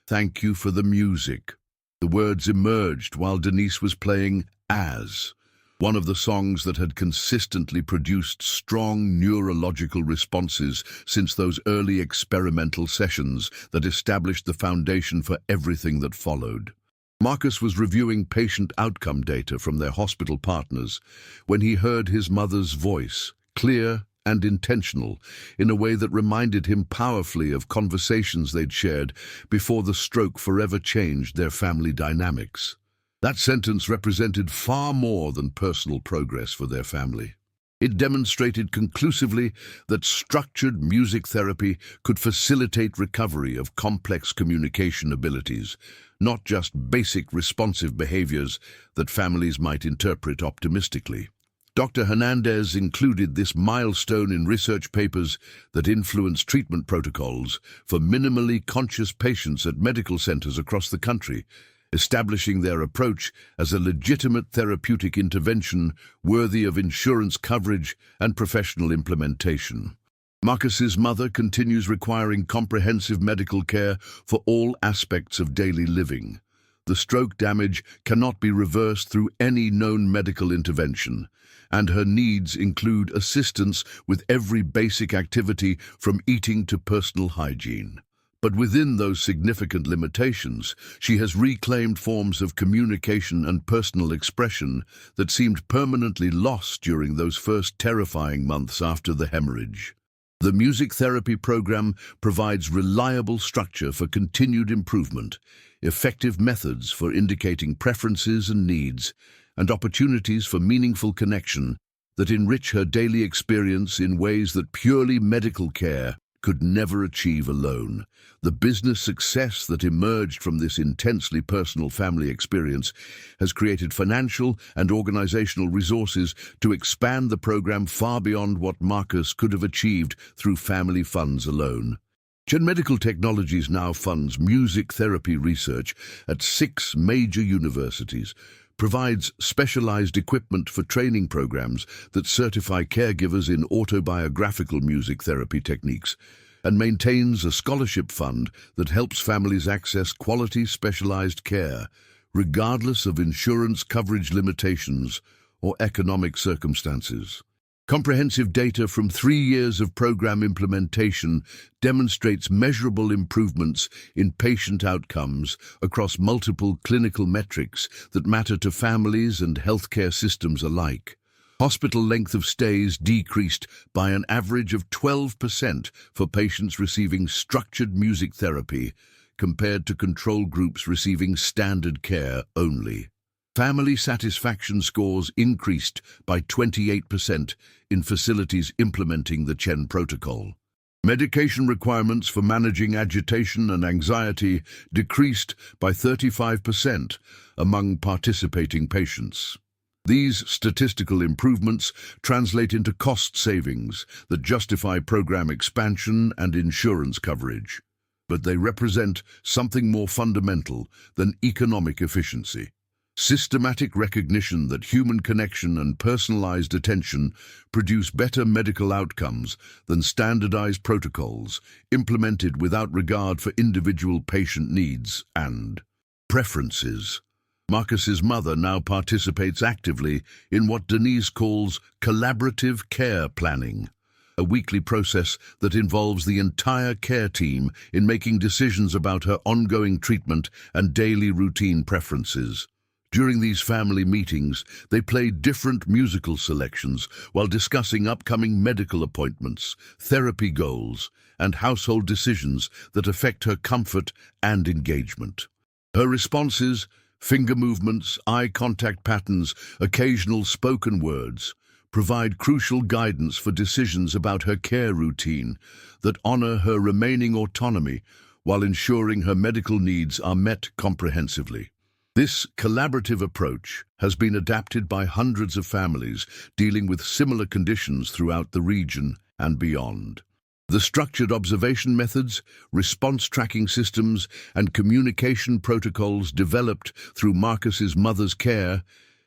"Thank you for the music." The words emerged while Denise was playing As, one of the songs that had consistently produced strong neurological responses since those early experimental sessions that established the foundation for everything that followed. Marcus was reviewing patient outcome data from their hospital partners when he heard his mother's voice, clear and intentional, in a way that reminded him powerfully of conversations they'd shared before the stroke forever changed their family dynamics. That sentence represented far more than personal progress for their family. It demonstrated conclusively that structured music therapy could facilitate recovery of complex communication abilities, not just basic responsive behaviors that families might interpret optimistically. Dr. Hernandez included this milestone in research papers that influenced treatment protocols for minimally conscious patients at medical centers across the country, establishing their approach as a legitimate therapeutic intervention worthy of insurance coverage and professional implementation. Marcus's mother continues requiring comprehensive medical care for all aspects of daily living. The stroke damage cannot be reversed through any known medical intervention, and her needs include assistance with every basic activity from eating to personal hygiene. But within those significant limitations, she has reclaimed forms of communication and personal expression that seemed permanently lost during those first terrifying months after the hemorrhage. The music therapy program provides reliable structure for continued improvement, effective methods for indicating preferences and needs, and opportunities for meaningful connection that enrich her daily experience in ways that purely medical care could never achieve alone. The business success that emerged from this intensely personal family experience has created financial and organizational resources to expand the program far beyond what Marcus could have achieved through family funds alone. Gen Medical Technologies now funds music therapy research at 6 major universities, provides specialized equipment for training programs that certify caregivers in autobiographical music therapy techniques, and maintains a scholarship fund that helps families access quality specialized care, regardless of insurance coverage limitations or economic circumstances. Comprehensive data from 3 years of program implementation demonstrates measurable improvements in patient outcomes across multiple clinical metrics that matter to families and healthcare systems alike. Hospital length of stays decreased by an average of 12% for patients receiving structured music therapy, compared to control groups receiving standard care only. Family satisfaction scores increased by 28% in facilities implementing the CHEN protocol. Medication requirements for managing agitation and anxiety decreased by 35% among participating patients. These statistical improvements translate into cost savings that justify program expansion and insurance coverage, but they represent something more fundamental than economic efficiency. Systematic recognition that human connection and personalized attention produce better medical outcomes than standardized protocols implemented without regard for individual patient needs and preferences. Marcus's mother now participates actively in what Denise calls collaborative care planning, a weekly process that involves the entire care team in making decisions about her ongoing treatment and daily routine preferences. During these family meetings, they play different musical selections while discussing upcoming medical appointments, therapy goals, and household decisions that affect her comfort and engagement. Her responses, finger movements, eye contact patterns, occasional spoken words, provide crucial guidance for decisions about her care routine that honor her remaining autonomy while ensuring her medical needs are met comprehensively. This collaborative approach has been adapted by hundreds of families dealing with similar conditions throughout the region and beyond. The structured observation methods, response tracking systems, and communication protocols developed through Marcus's mother's care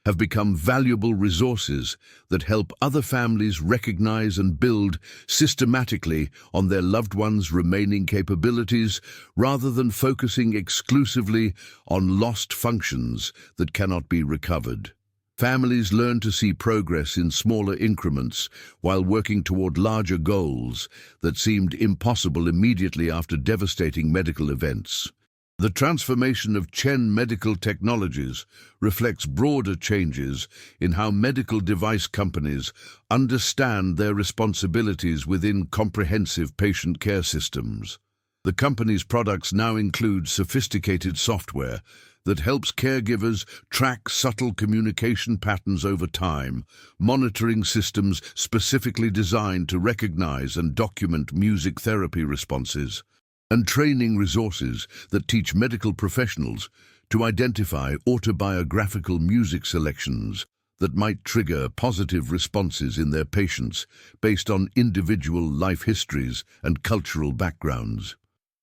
have become valuable resources that help other families recognize and build systematically on their loved ones' remaining capabilities rather than focusing exclusively on lost functions that cannot be recovered. Families learn to see progress in smaller increments while working toward larger goals that seemed impossible immediately after devastating medical events. The transformation of Gen Medical Technologies reflects broader changes in how medical device companies understand their responsibilities within comprehensive patient care systems. The company's products now include sophisticated software that helps caregivers track subtle communication patterns over time, monitoring systems specifically designed to recognize and document music therapy responses, and training resources that teach medical professionals to identify autobiographical music selections that might trigger positive responses in their patients based on individual life histories and cultural backgrounds.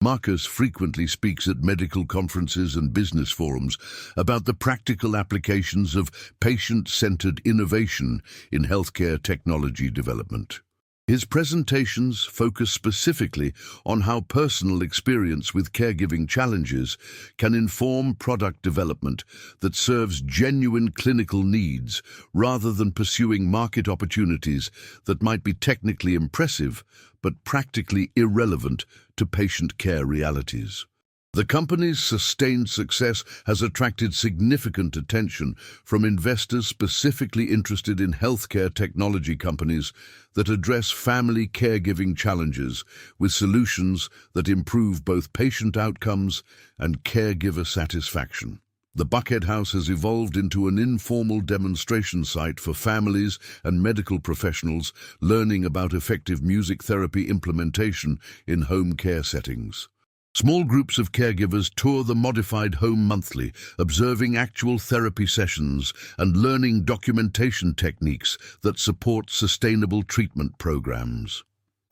Marcus frequently speaks at medical conferences and business forums about the practical applications of patient-centered innovation in healthcare technology development. His presentations focus specifically on how personal experience with caregiving challenges can inform product development that serves genuine clinical needs rather than pursuing market opportunities that might be technically impressive but practically irrelevant to patient care realities. The company's sustained success has attracted significant attention from investors specifically interested in healthcare technology companies that address family caregiving challenges with solutions that improve both patient outcomes and caregiver satisfaction. The Buckhead House has evolved into an informal demonstration site for families and medical professionals learning about effective music therapy implementation in home care settings. Small groups of caregivers tour the modified home monthly, observing actual therapy sessions and learning documentation techniques that support sustainable treatment programs.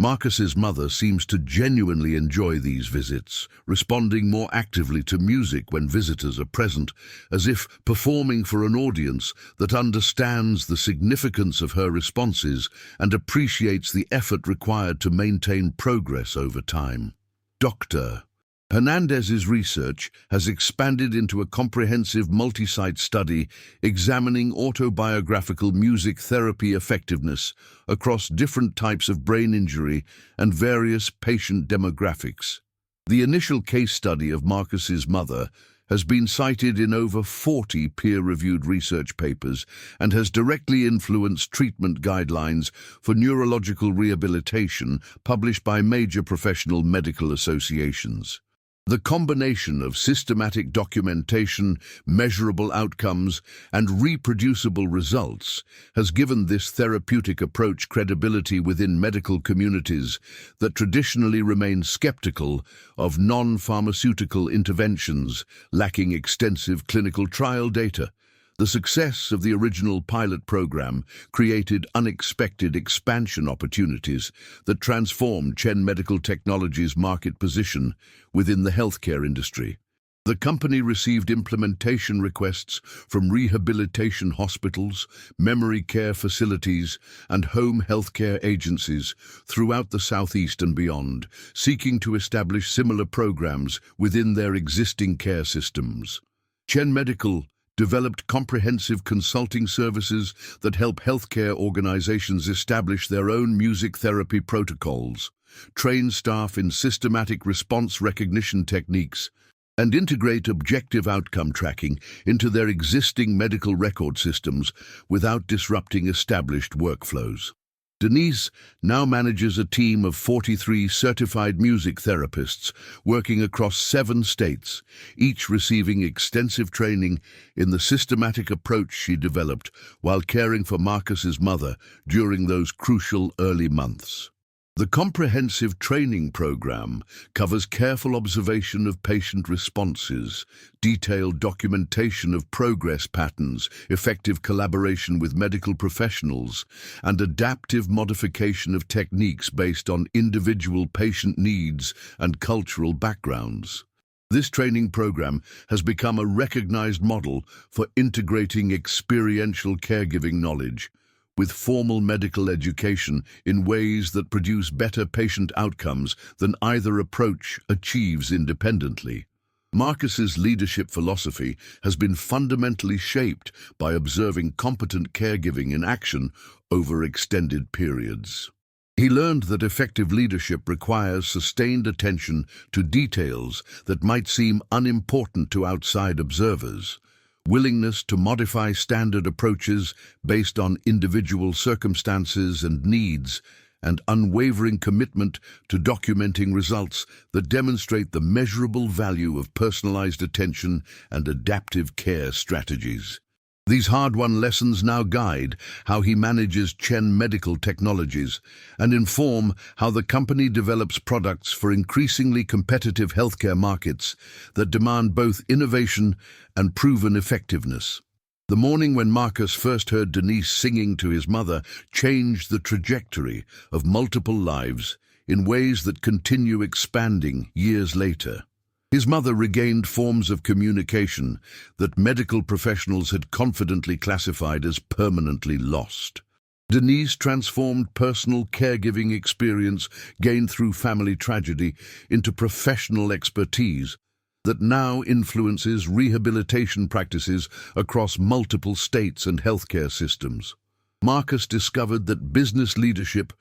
Marcus's mother seems to genuinely enjoy these visits, responding more actively to music when visitors are present, as if performing for an audience that understands the significance of her responses and appreciates the effort required to maintain progress over time. Dr. Hernandez's research has expanded into a comprehensive multi-site study examining autobiographical music therapy effectiveness across different types of brain injury and various patient demographics. The initial case study of Marcus's mother has been cited in over 40 peer-reviewed research papers and has directly influenced treatment guidelines for neurological rehabilitation published by major professional medical associations. The combination of systematic documentation, measurable outcomes, and reproducible results has given this therapeutic approach credibility within medical communities that traditionally remain skeptical of non-pharmaceutical interventions lacking extensive clinical trial data. The success of the original pilot program created unexpected expansion opportunities that transformed Chen Medical Technologies' market position within the healthcare industry. The company received implementation requests from rehabilitation hospitals, memory care facilities, and home healthcare agencies throughout the Southeast and beyond, seeking to establish similar programs within their existing care systems. Chen Medical developed comprehensive consulting services that help healthcare organizations establish their own music therapy protocols, train staff in systematic response recognition techniques, and integrate objective outcome tracking into their existing medical record systems without disrupting established workflows. Denise now manages a team of 43 certified music therapists working across 7 states, each receiving extensive training in the systematic approach she developed while caring for Marcus's mother during those crucial early months. The comprehensive training program covers careful observation of patient responses, detailed documentation of progress patterns, effective collaboration with medical professionals, and adaptive modification of techniques based on individual patient needs and cultural backgrounds. This training program has become a recognized model for integrating experiential caregiving knowledge with formal medical education in ways that produce better patient outcomes than either approach achieves independently. Marcus's leadership philosophy has been fundamentally shaped by observing competent caregiving in action over extended periods. He learned that effective leadership requires sustained attention to details that might seem unimportant to outside observers, willingness to modify standard approaches based on individual circumstances and needs, and unwavering commitment to documenting results that demonstrate the measurable value of personalized attention and adaptive care strategies. These hard-won lessons now guide how he manages Chen Medical Technologies and inform how the company develops products for increasingly competitive healthcare markets that demand both innovation and proven effectiveness. The morning when Marcus first heard Denise singing to his mother changed the trajectory of multiple lives in ways that continue expanding years later. His mother regained forms of communication that medical professionals had confidently classified as permanently lost. Denise transformed personal caregiving experience gained through family tragedy into professional expertise that now influences rehabilitation practices across multiple states and healthcare systems. Marcus discovered that business leadership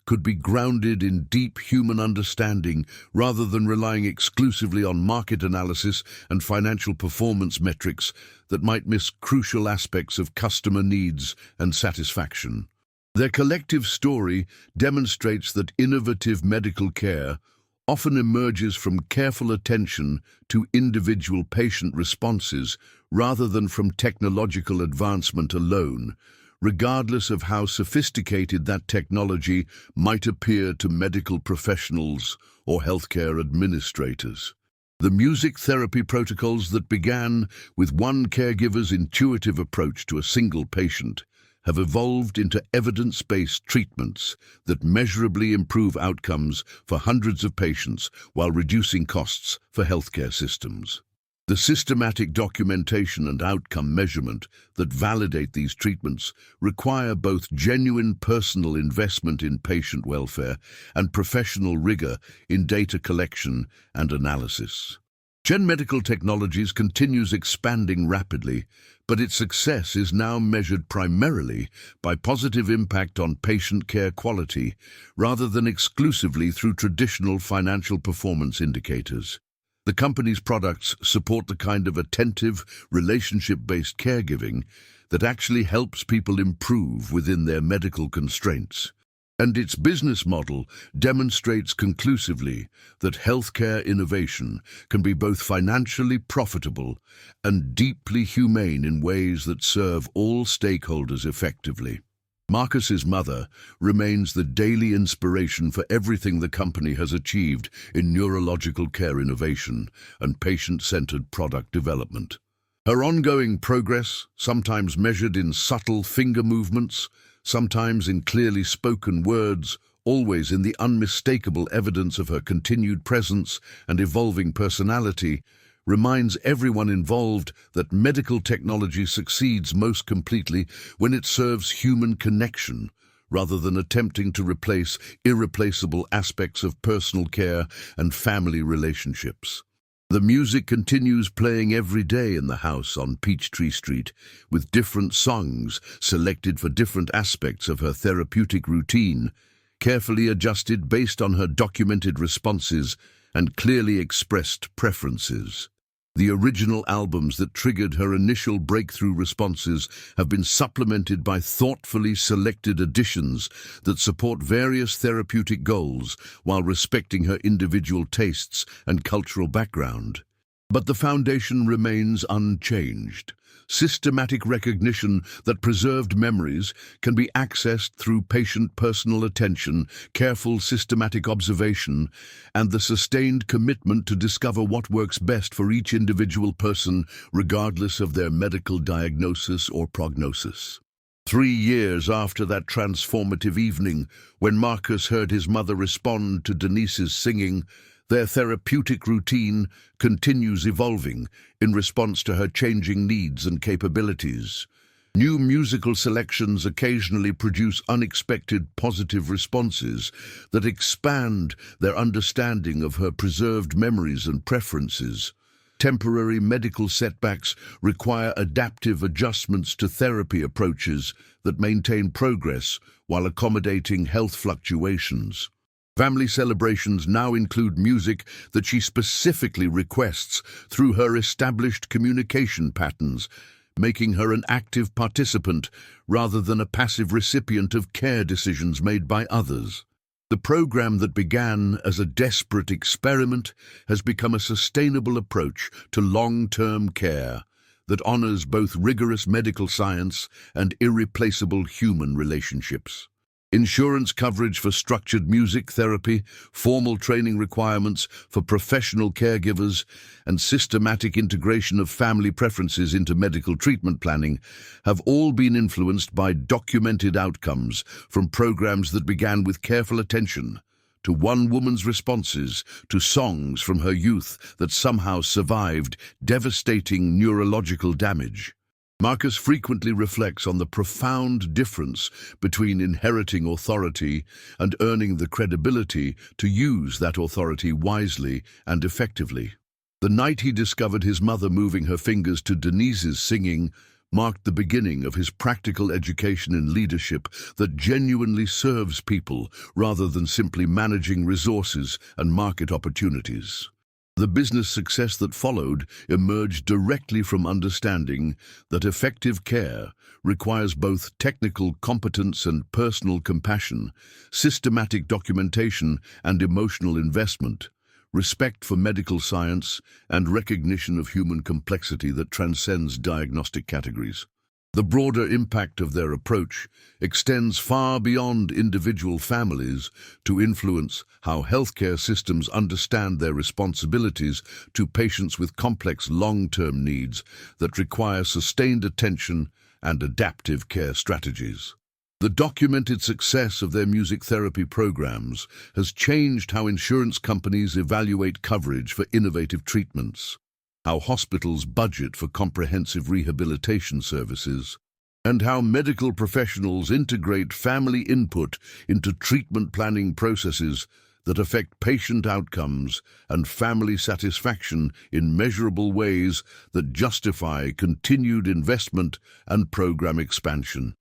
could be grounded in deep human understanding rather than relying exclusively on market analysis and financial performance metrics that might miss crucial aspects of customer needs and satisfaction. Their collective story demonstrates that innovative medical care often emerges from careful attention to individual patient responses rather than from technological advancement alone, regardless of how sophisticated that technology might appear to medical professionals or healthcare administrators. The music therapy protocols that began with one caregiver's intuitive approach to a single patient have evolved into evidence-based treatments that measurably improve outcomes for hundreds of patients while reducing costs for healthcare systems. The systematic documentation and outcome measurement that validate these treatments require both genuine personal investment in patient welfare and professional rigor in data collection and analysis. Chen Medical Technologies continues expanding rapidly, but its success is now measured primarily by positive impact on patient care quality rather than exclusively through traditional financial performance indicators. The company's products support the kind of attentive, relationship-based caregiving that actually helps people improve within their medical constraints. And its business model demonstrates conclusively that healthcare innovation can be both financially profitable and deeply humane in ways that serve all stakeholders effectively. Marcus's mother remains the daily inspiration for everything the company has achieved in neurological care innovation and patient-centered product development. Her ongoing progress, sometimes measured in subtle finger movements, sometimes in clearly spoken words, always in the unmistakable evidence of her continued presence and evolving personality, reminds everyone involved that medical technology succeeds most completely when it serves human connection, rather than attempting to replace irreplaceable aspects of personal care and family relationships. The music continues playing every day in the house on Peachtree Street, with different songs selected for different aspects of her therapeutic routine, carefully adjusted based on her documented responses and clearly expressed preferences. The original albums that triggered her initial breakthrough responses have been supplemented by thoughtfully selected additions that support various therapeutic goals while respecting her individual tastes and cultural background. But the foundation remains unchanged. Systematic recognition that preserved memories can be accessed through patient personal attention, careful systematic observation, and the sustained commitment to discover what works best for each individual person, regardless of their medical diagnosis or prognosis. 3 years after that transformative evening, when Marcus heard his mother respond to Denise's singing, their therapeutic routine continues evolving in response to her changing needs and capabilities. New musical selections occasionally produce unexpected positive responses that expand their understanding of her preserved memories and preferences. Temporary medical setbacks require adaptive adjustments to therapy approaches that maintain progress while accommodating health fluctuations. Family celebrations now include music that she specifically requests through her established communication patterns, making her an active participant rather than a passive recipient of care decisions made by others. The program that began as a desperate experiment has become a sustainable approach to long-term care that honors both rigorous medical science and irreplaceable human relationships. Insurance coverage for structured music therapy, formal training requirements for professional caregivers, and systematic integration of family preferences into medical treatment planning have all been influenced by documented outcomes from programs that began with careful attention to one woman's responses to songs from her youth that somehow survived devastating neurological damage. Marcus frequently reflects on the profound difference between inheriting authority and earning the credibility to use that authority wisely and effectively. The night he discovered his mother moving her fingers to Denise's singing marked the beginning of his practical education in leadership that genuinely serves people rather than simply managing resources and market opportunities. The business success that followed emerged directly from understanding that effective care requires both technical competence and personal compassion, systematic documentation and emotional investment, respect for medical science, and recognition of human complexity that transcends diagnostic categories. The broader impact of their approach extends far beyond individual families to influence how healthcare systems understand their responsibilities to patients with complex long-term needs that require sustained attention and adaptive care strategies. The documented success of their music therapy programs has changed how insurance companies evaluate coverage for innovative treatments, how hospitals budget for comprehensive rehabilitation services, and how medical professionals integrate family input into treatment planning processes that affect patient outcomes and family satisfaction in measurable ways that justify continued investment and program expansion.